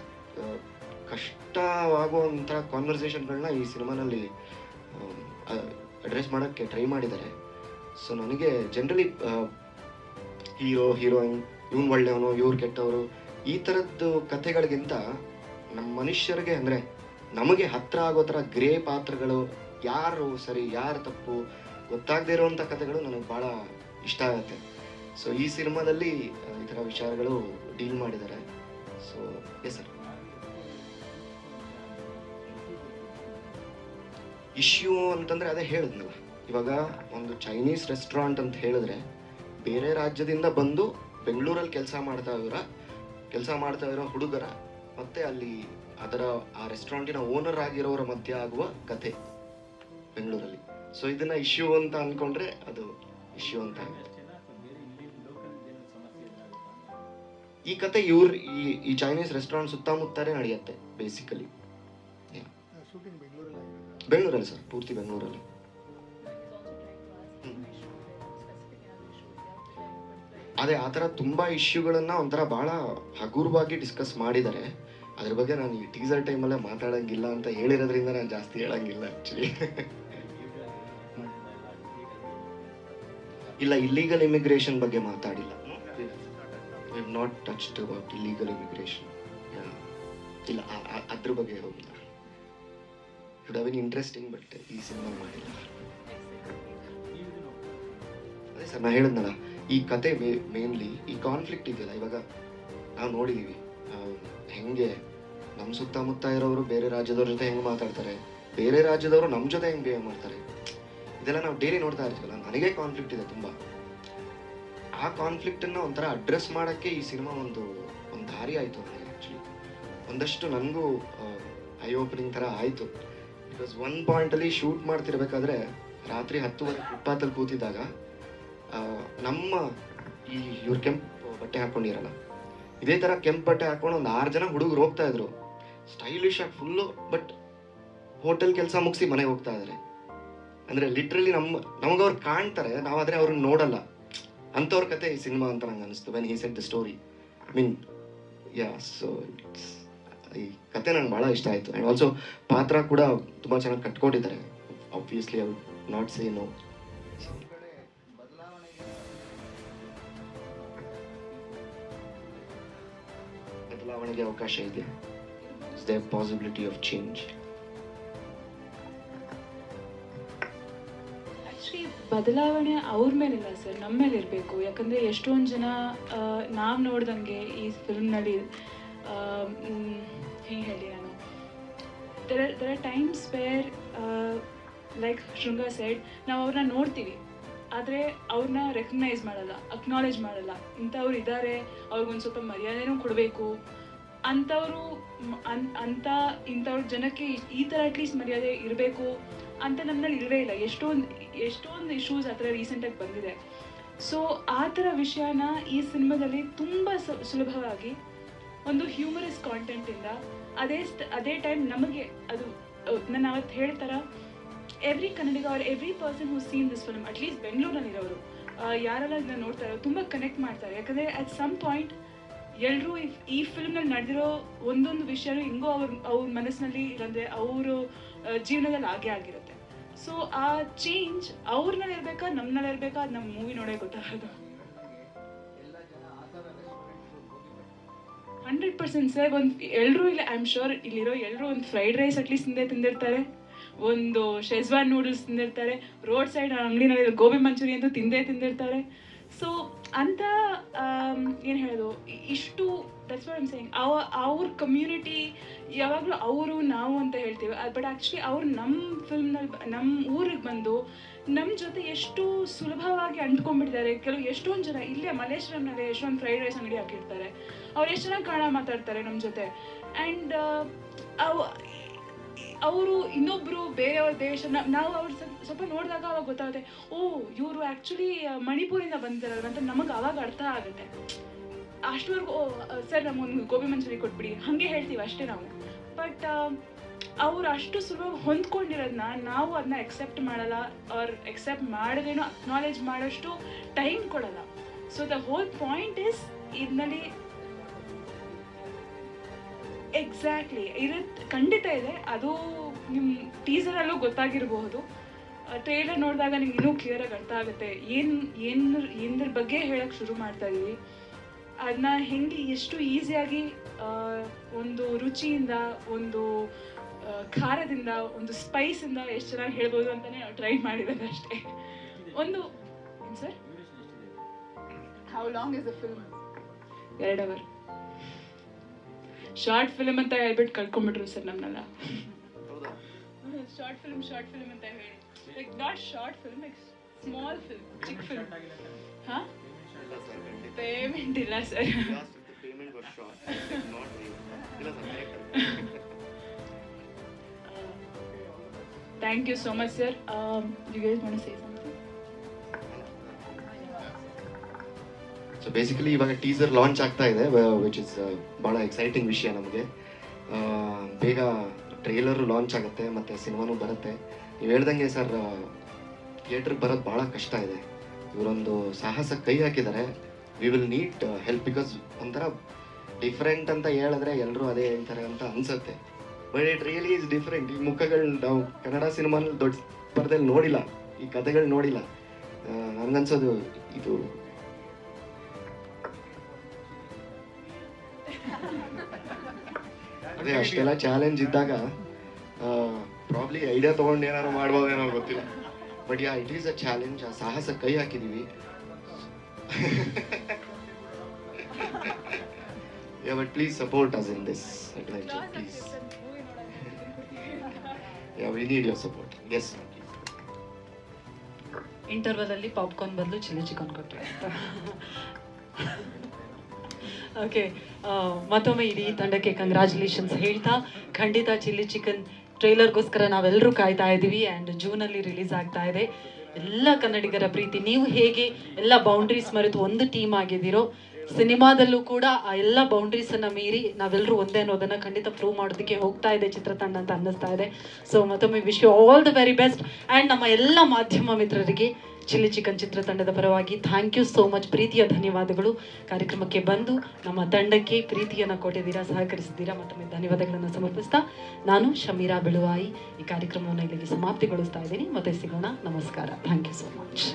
ಕಷ್ಟವಾಗುವಂಥ ಕಾನ್ವರ್ಸೇಷನ್ಗಳನ್ನ ಈ ಸಿನಿಮಾನಲ್ಲಿ ಅಡ್ರೆಸ್ ಮಾಡೋಕ್ಕೆ ಟ್ರೈ ಮಾಡಿದ್ದಾರೆ. ಸೊ ನನಗೆ ಜನರಲಿ ಹೀರೋ ಹೀರೋಯಿನ್, ಇವ್ನು ಒಳ್ಳೆಯವನು ಇವ್ರು ಕೆಟ್ಟವರು, ಈ ಥರದ್ದು ಕಥೆಗಳಿಗಿಂತ ನಮ್ಮ ಮನುಷ್ಯರಿಗೆ ಅಂದರೆ ನಮಗೆ ಹತ್ತಿರ ಆಗೋ ಥರ ಗ್ರೇ ಪಾತ್ರಗಳು, ಯಾರು ಸರಿ ಯಾರು ತಪ್ಪು ಗೊತ್ತಾಗದೇ ಇರೋವಂಥ ಕಥೆಗಳು ನನಗೆ ಭಾಳ ಇಷ್ಟ ಆಗುತ್ತೆ. ಸೊ ಈ ಸಿನಿಮಾದಲ್ಲಿ ಈ ಥರ ವಿಚಾರಗಳು ಡೀಲ್ ಮಾಡಿದ್ದಾರೆ. So yes sir. ಇಶ್ಯೂ ಅಂತಂದರೆ ಅದೇ ಹೇಳಿದ್ನಲ್ಲ, ಇವಾಗ ಒಂದು ಚೈನೀಸ್ ರೆಸ್ಟೋರೆಂಟ್ ಅಂತ ಹೇಳಿದ್ರೆ ಬೇರೆ ರಾಜ್ಯದಿಂದ ಬಂದು ಬೆಂಗಳೂರಲ್ಲಿ ಕೆಲಸ ಮಾಡ್ತಾ ಇರೋ ಹುಡುಗರ ಮತ್ತು ಅಲ್ಲಿ ಅದರ ಆ ರೆಸ್ಟೋರೆಂಟಿನ ಓನರ್ ಆಗಿರೋರ ಮಧ್ಯೆ ಆಗುವ ಕತೆ ಬೆಂಗಳೂರಲ್ಲಿ. ಸೊ ಇದನ್ನ ಇಶ್ಯೂ ಅಂತ ಅಂದ್ಕೊಂಡ್ರೆ ಅದು ಇಶ್ಯೂ ಅಂತ. ಈ ಕತೆ ಈ ಚೈನೀಸ್ ರೆಸ್ಟೋರೆಂಟ್ ಸುತ್ತಮುತ್ತನೇ ನಡೆಯುತ್ತೆ ಬೇಸಿಕಲಿ. ಬೆಂಗಳೂರಲ್ಲಿ ಸರ್, ಪೂರ್ತಿ ಬೆಂಗಳೂರಲ್ಲಿ. ಅದೇ ಆ ಥರ ತುಂಬ ಇಶ್ಯೂಗಳನ್ನು ಒಂಥರ ಭಾಳ ಹಗುರವಾಗಿ ಡಿಸ್ಕಸ್ ಮಾಡಿದ್ದಾರೆ. ಅದ್ರ ಬಗ್ಗೆ ನಾನು ಈ ಟೀಸರ್ ಟೈಮಲ್ಲೇ ಮಾತಾಡೋಂಗಿಲ್ಲ ಅಂತ ಹೇಳಿರೋದ್ರಿಂದ ನಾನು ಜಾಸ್ತಿ ಹೇಳೋಂಗಿಲ್ಲ ಆ್ಯಕ್ಚುಲಿ. ಇಲ್ಲ ಇಲ್ಲೀಗಲ್ ಇಮಿಗ್ರೇಷನ್ ಬಗ್ಗೆ ಮಾತಾಡಿಲ್ಲ. We have not touched about illegal immigration. ಇಲ್ಲ ಅದ್ರ ಬಗ್ಗೆ ಹೋಗಿಲ್ಲ. Would have been interesting, but ಈ ಸಿನಿಮಾ ಮಾಡಿಲ್ಲ. ಅದೇ ಸರ್, ನಾ ಹೇಳಿದ್ನಲ್ಲ, ಈ ಕತೆ ಮೇನ್ಲಿ ಈ ಕಾನ್ಫ್ಲಿಕ್ಟ್ ಇದೆಯಲ್ಲ, ಇವಾಗ ನಾವು ನೋಡಿದ್ದೀವಿ ಹೆಂಗೆ ನಮ್ಮ ಸುತ್ತಮುತ್ತ ಇರೋರು ಬೇರೆ ರಾಜ್ಯದವ್ರ ಜೊತೆ ಹೆಂಗೆ ಮಾತಾಡ್ತಾರೆ, ಬೇರೆ ರಾಜ್ಯದವರು ನಮ್ಮ ಜೊತೆ ಹೆಂಗೆ ಬಿಹೇವ್ ಮಾಡ್ತಾರೆ, ಇದೆಲ್ಲ ನಾವು ಡೈಲಿ ನೋಡ್ತಾ ಇರ್ತೀವಲ್ಲ. ನನಗೆ ಕಾನ್ಫ್ಲಿಕ್ಟ್ ಇದೆ ತುಂಬ. ಆ ಕಾನ್ಫ್ಲಿಕ್ಟನ್ನು ಒಂಥರ ಅಡ್ರೆಸ್ ಮಾಡೋಕ್ಕೆ ಈ ಸಿನಿಮಾ ಒಂದು ದಾರಿ ಆಯಿತು ನನಗೆ. ಆ್ಯಕ್ಚುಲಿ ಒಂದಷ್ಟು ನನಗೂ ಐ ಓಪನಿಂಗ್ ಥರ ಆಯಿತು. ಬಿಕಾಸ್ ಒಂದು ಪಾಯಿಂಟಲ್ಲಿ ಶೂಟ್ ಮಾಡ್ತಿರ್ಬೇಕಾದ್ರೆ ರಾತ್ರಿ 10:30 ಫುಟ್ಪಾತಲ್ಲಿ ಕೂತಿದ್ದಾಗ ನಮ್ಮ ಇವ್ರು ಕೆಂಪು ಬಟ್ಟೆ ಹಾಕ್ಕೊಂಡಿರಲ್ಲ, ಇದೇ ಥರ ಕೆಂಪು ಬಟ್ಟೆ ಹಾಕ್ಕೊಂಡು ಒಂದು 6 ಜನ ಹುಡುಗರು ಹೋಗ್ತಾ ಇದ್ರು, ಸ್ಟೈಲಿಶ್ ಆಗಿ ಫುಲ್ಲು. ಬಟ್ ಹೋಟೆಲ್ ಕೆಲಸ ಮುಗಿಸಿ ಮನೆಗೆ ಹೋಗ್ತಾ ಇದ್ದಾರೆ. ಅಂದರೆ ಲಿಟ್ರಲಿ ನಮಗವ್ರು ಕಾಣ್ತಾರೆ, ನಾವಾದರೆ ಅವ್ರನ್ನ ನೋಡಲ್ಲ. ಅಂಥವ್ರ ಕತೆ ಈ ಸಿನಿಮಾ ಅಂತ ನಂಗೆ ಅನಿಸ್ತು when he said the story. I mean so ಈ ಕತೆ ನಂಗೆ ಭಾಳ ಇಷ್ಟ ಆಯಿತು. ಆ್ಯಂಡ್ ಆಲ್ಸೋ ಪಾತ್ರ ಕೂಡ ತುಂಬ ಚೆನ್ನಾಗಿ ಕಟ್ಕೊಟ್ಟಿದ್ದಾರೆ. Obviously I would not say no. ಬದಲಾವಣೆಗೆ ಅವಕಾಶ ಇದೆ. Is there possibility of change? Actually ಬದಲಾವಣೆ ಅವ್ರ ಮೇಲಿಲ್ಲ ಸರ್, ನಮ್ಮ ಮೇಲೆ ಇರಬೇಕು. ಯಾಕಂದರೆ ಎಷ್ಟೊಂದು ಜನ ನಾವು ನೋಡ್ದಂಗೆ ಈ ಫಿಲ್ಮ್ನಲ್ಲಿ ಹೇಗೆ ಹೇಳಿ ನಾನು, there are times where like Shrunga side ನಾವು ಅವ್ರನ್ನ ನೋಡ್ತೀವಿ, ಆದರೆ ಅವ್ರನ್ನ ರೆಕಗ್ನೈಸ್ ಮಾಡಲ್ಲ, ಅಕ್ನಾಲೇಜ್ ಮಾಡಲ್ಲ. ಇಂಥವ್ರು ಇದ್ದಾರೆ, ಅವ್ರಿಗೊಂದು ಸ್ವಲ್ಪ ಮರ್ಯಾದೆನೂ ಕೊಡಬೇಕು ಅಂಥವ್ರು ಇಂಥವ್ರ ಜನಕ್ಕೆ ಈ ಥರ ಅಟ್ಲೀಸ್ಟ್ ಮರ್ಯಾದೆ ಇರಬೇಕು ಅಂತ ನಮ್ಮಲ್ಲಿ ಇರವೇ ಇಲ್ಲ. ಎಷ್ಟೊಂದು ಇಶ್ಯೂಸ್ ಆ ಥರ ರೀಸೆಂಟಾಗಿ ಬಂದಿದೆ. ಸೊ ಆ ಥರ ವಿಷಯನ ಈ ಸಿನಿಮಾದಲ್ಲಿ ತುಂಬ ಸುಲಭವಾಗಿ ಒಂದು ಹ್ಯೂಮರಸ್ ಕಾಂಟೆಂಟಿಂದ ಅದೇ ಟೈಮ್ ನಮಗೆ ಅದು ನಾನು ಅವತ್ತು ಹೇಳ್ತಾರ every Kannadiga or every person who seen this film, at least ಬೆಂಗಳೂರಿನಲ್ಲಿರೋರು ಯಾರೆಲ್ಲ ಇದನ್ನ ನೋಡ್ತಾರೋ ತುಂಬ ಕನೆಕ್ಟ್ ಮಾಡ್ತಾರೆ. ಯಾಕಂದರೆ ಅಟ್ ಸಮ್ ಪಾಯಿಂಟ್ ಎಲ್ಲರೂ ಈ ಫಿಲ್ಮ್ನಲ್ಲಿ ನಡೆದಿರೋ ಒಂದೊಂದು ವಿಷಯನೂ ಹೆಂಗೋ ಅವ್ರ ಮನಸ್ಸಿನಲ್ಲಿ ಇಲ್ಲಂದರೆ ಅವರು ಜೀವನದಲ್ಲಿ ಆಗೇ ಆಗಿರುತ್ತೆ. ಸೊ ಆ ಚೇಂಜ್ ಅವ್ರನ್ನಲ್ಲಿ ಇರಬೇಕಾ ನಮ್ಮನ್ನಲ್ಲಿ ಇರಬೇಕಾ ಅದು ನಮ್ಮ ಮೂವಿ ನೋಡೇ ಗೊತ್ತಾಗೋದು. 100% ಸರ್. ಎಲ್ಲರೂ ಇಲ್ಲ, ಐ ಆಮ್ ಶ್ಯೂರ್ ಇಲ್ಲಿರೋ ಎಲ್ಲರೂ ಒಂದು ಫ್ರೈಡ್ ರೈಸ್ ಅಟ್ಲೀಸ್ಟ್ ತಿಂದಿರ್ತಾರೆ, ಒಂದು ಶೆಜ್ವಾನ್ ನೂಡಲ್ಸ್ ತಿಂದಿರ್ತಾರೆ, ರೋಡ್ ಸೈಡ್ ಅಂಗಡಿನಲ್ಲಿ ಗೋಬಿ ಮಂಚೂರಿ ಅಂತೂ ತಿಂದಿರ್ತಾರೆ. ಸೊ ಅಂತ ಏನು ಹೇಳೋದು, ಇಷ್ಟು that's what I am saying. ಅವ್ರ ಕಮ್ಯುನಿಟಿ ಯಾವಾಗಲೂ ಅವರು ನಾವು ಅಂತ ಹೇಳ್ತೀವಿ, ಬಟ್ ಆ್ಯಕ್ಚುಲಿ ಅವ್ರು ನಮ್ಮ ಫಿಲ್ಮ್ನಲ್ಲಿ ನಮ್ಮ ಊರಿಗೆ ಬಂದು ನಮ್ಮ ಜೊತೆ ಎಷ್ಟು ಸುಲಭವಾಗಿ ಅಂಟ್ಕೊಂಡ್ಬಿಟ್ಟಿದ್ದಾರೆ. ಎಷ್ಟೊಂದು ಜನ ಇಲ್ಲೇ ಮಲ್ಲೇಶ್ವರಂನಲ್ಲಿ ಎಷ್ಟೊಂದು ಫ್ರೈಡ್ ರೈಸ್ ಅಂಗಡಿ ಹಾಕಿರ್ತಾರೆ, ಅವ್ರು ಎಷ್ಟು ಚೆನ್ನಾಗಿ ಕನ್ನಡ ಮಾತಾಡ್ತಾರೆ ನಮ್ಮ ಜೊತೆ. ಆ್ಯಂಡ್ ಅವರು ಇನ್ನೊಬ್ಬರು ಬೇರೆಯವ್ರ ದೇಶ ನಾವು ಅವ್ರು ಸ್ವಲ್ಪ ನೋಡಿದಾಗ ಅವಾಗ ಗೊತ್ತಾಗುತ್ತೆ, ಓ ಇವರು ಆ್ಯಕ್ಚುಲಿ ಮಣಿಪುರಿಂದ ಬಂದಿದ್ದಾರಲ್ಲ ಅಂತ ನಮಗೆ ಅವಾಗ ಅರ್ಥ ಆಗುತ್ತೆ. ಅಷ್ಟವರೆಗೂ ಓ ಸರ್ ನಮಗೊಂದು ಗೋಬಿ ಮಂಚೂರಿ ಕೊಟ್ಬಿಡಿ ಹಾಗೆ ಹೇಳ್ತೀವಿ ಅಷ್ಟೇ ನಾವು. ಬಟ್ ಅವ್ರು ಅಷ್ಟು ಸುಲಭವಾಗಿ ಹೊಂದ್ಕೊಂಡಿರೋದನ್ನ ನಾವು ಅದನ್ನ ಎಕ್ಸೆಪ್ಟ್ ಮಾಡಲ್ಲ, ಅವ್ರು ಎಕ್ಸೆಪ್ಟ್ ಮಾಡೋದೇನೋ ಅಕ್ನಾಲೇಜ್ ಮಾಡೋಷ್ಟು ಟೈಮ್ ಕೊಡಲ್ಲ. So the whole point is ಇದರಲ್ಲಿ ಎಕ್ಸಾಕ್ಟ್ಲಿ ಖಂಡಿತ ಇದೆ. ಅದು ನಿಮ್ಮ ಟೀಸರಲ್ಲೂ ಗೊತ್ತಾಗಿರಬಹುದು, ಟ್ರೇಲರ್ ನೋಡಿದಾಗ ನಿಮ್ಗೆ ಇನ್ನೂ ಕ್ಲಿಯರಾಗಿ ಅರ್ಥ ಆಗುತ್ತೆ ಏನರ ಬಗ್ಗೆ ಹೇಳಕ್ಕೆ ಶುರು ಮಾಡ್ತಾ ಇದೀವಿ. ಅದನ್ನ ಹೆಂಗೆ ಎಷ್ಟು ಈಸಿಯಾಗಿ ಒಂದು ರುಚಿಯಿಂದ, ಒಂದು ಖಾರದಿಂದ, ಒಂದು ಸ್ಪೈಸಿಂದ ಎಷ್ಟು ಚೆನ್ನಾಗಿ ಹೇಳ್ಬೋದು ಅಂತಲೇ ನಾವು ಟ್ರೈ ಮಾಡಿರೋದು ಅಷ್ಟೇ. ಒಂದು ಏನು sir, how long is the film? 2 hours. Short film ಅಂತ ಹೇಳ್ಬಿಟ್ಟು ಕಳ್ಕೊಂಡ್ಬಿಟ್ರು ಸರ್ ನಮ್ಮನ್ನೆಲ್ಲ. ಶಾರ್ಟ್ ಫಿಲ್ಮ್ ಅಂತ ಹೇಳಿ, like not short film, like small film, ಚಿಕ್ಕ ಫಿಲ್ಮ್. ಹಾಂ, ಪೇಮೆಂಟ್ ಇಲ್ಲ sir. Thank you so much sir. You guys want to say something? So basically ಇವಾಗ ಟೀಸರ್ ಲಾಂಚ್ ಆಗ್ತಾ ಇದೆ, ವಿಚ್ ಇಸ್ ಭಾಳ ಎಕ್ಸೈಟಿಂಗ್ ವಿಷಯ ನಮಗೆ. ಬೇಗ ಟ್ರೇಲರು ಲಾಂಚ್ ಆಗುತ್ತೆ ಮತ್ತು ಸಿನಿಮಾನೂ ಬರುತ್ತೆ. ನೀವು ಹೇಳ್ದಂಗೆ ಸರ್, ಥಿಯೇಟ್ರಿಗೆ ಬರೋದು ಭಾಳ ಕಷ್ಟ ಇದೆ. ಇವರೊಂದು ಸಾಹಸ ಕೈ ಹಾಕಿದ್ದಾರೆ. We will need help, because ಒಂಥರ ಡಿಫ್ರೆಂಟ್ ಅಂತ ಹೇಳಿದ್ರೆ ಎಲ್ಲರೂ ಅದೇ ಹೇಳ್ತಾರೆ ಅಂತ ಅನಿಸುತ್ತೆ. But it really is different. ಈ ಮುಖಗಳು ನಾವು ಕನ್ನಡ ಸಿನಿಮಾನಲ್ಲಿ ದೊಡ್ಡ ಪರದಲ್ಲಿ ನೋಡಿಲ್ಲ, ಈ ಕಥೆಗಳು ನೋಡಿಲ್ಲ. ನನಗನ್ಸೋದು ಇದು ಅದೇ ಅಷ್ಟೆಲ್ಲ ಚಾಲೆಂಜ್ ಇದ್ದಾಗ ಪ್ರಾಬ್ಲಿ ಐಡಿಯಾ ತೊಗೊಂಡು ಏನಾದ್ರು ಮಾಡ್ಬೋದೇನೋ ಗೊತ್ತಿಲ್ಲ. But yeah it is a challenge. ಆ ಸಾಹಸ ಕೈ ಹಾಕಿದ್ದೀವಿ. Yeah, but please support us in this adventure, please. Yeah, we need your support. Yes. Interval ಅಲ್ಲಿ ಪಾಪ್ಕಾರ್ನ್ ಬದಲು ಚಿಲ್ಲಿ ಚಿಕನ್ ಕೊಟ್ಟರೆ ಅಂತ. ಓಕೆ, ಮತ್ತೊಮ್ಮೆ ಇಡೀ ತಂಡಕ್ಕೆ ಕಂಗ್ರ್ಯಾಚುಲೇಷನ್ಸ್ ಹೇಳ್ತಾ, ಖಂಡಿತ ಚಿಲ್ಲಿ ಚಿಕನ್ ಟ್ರೈಲರ್ಗೋಸ್ಕರ ನಾವೆಲ್ಲರೂ ಕಾಯ್ತಾ ಇದ್ದೀವಿ. ಆ್ಯಂಡ್ ಜೂನಲ್ಲಿ ರಿಲೀಸ್ ಆಗ್ತಾ ಇದೆ. ಎಲ್ಲ ಕನ್ನಡಿಗರ ಪ್ರೀತಿ. ನೀವು ಹೇಗೆ ಎಲ್ಲ ಬೌಂಡ್ರೀಸ್ ಮರೆತು ಒಂದು ಟೀಮ್ ಆಗಿದ್ದೀರೋ, ಸಿನಿಮಾದಲ್ಲೂ ಕೂಡ ಆ ಎಲ್ಲ ಬೌಂಡ್ರೀಸನ್ನು ಮೀರಿ ನಾವೆಲ್ಲರೂ ಒಂದೇ ಅನ್ನೋದನ್ನು ಖಂಡಿತ ಪ್ರೂವ್ ಮಾಡೋದಕ್ಕೆ ಹೋಗ್ತಾ ಇದೆ ಚಿತ್ರತಂಡ ಅಂತ ಅನ್ನಿಸ್ತಾ ಇದೆ. ಸೊ ಮತ್ತೊಮ್ಮೆ wish you all the very best. And ನಮ್ಮ ಎಲ್ಲ ಮಾಧ್ಯಮ ಮಿತ್ರರಿಗೆ ಚಿಲ್ಲಿ ಚಿಕನ್ ಚಿತ್ರತಂಡದ ಪರವಾಗಿ ಥ್ಯಾಂಕ್ ಯು ಸೋ ಮಚ್. ಪ್ರೀತಿಯ ಧನ್ಯವಾದಗಳು. ಕಾರ್ಯಕ್ರಮಕ್ಕೆ ಬಂದು ನಮ್ಮ ತಂಡಕ್ಕೆ ಪ್ರೀತಿಯನ್ನು ಕೊಟ್ಟಿದ್ದೀರಾ, ಸಹಕರಿಸಿದ್ದೀರಾ. ಮತ್ತೊಮ್ಮೆ ಧನ್ಯವಾದಗಳನ್ನು ಸಮರ್ಪಿಸ್ತಾ ನಾನು ಶಮೀರಾ ಬೆಳುವಾಯಿ ಈ ಕಾರ್ಯಕ್ರಮವನ್ನು ಇಲ್ಲಿಗೆ ಸಮಾಪ್ತಿಗೊಳಿಸ್ತಾ ಇದ್ದೀನಿ. ಮತ್ತೆ ಸಿಗೋಣ. ನಮಸ್ಕಾರ. Thank you so much.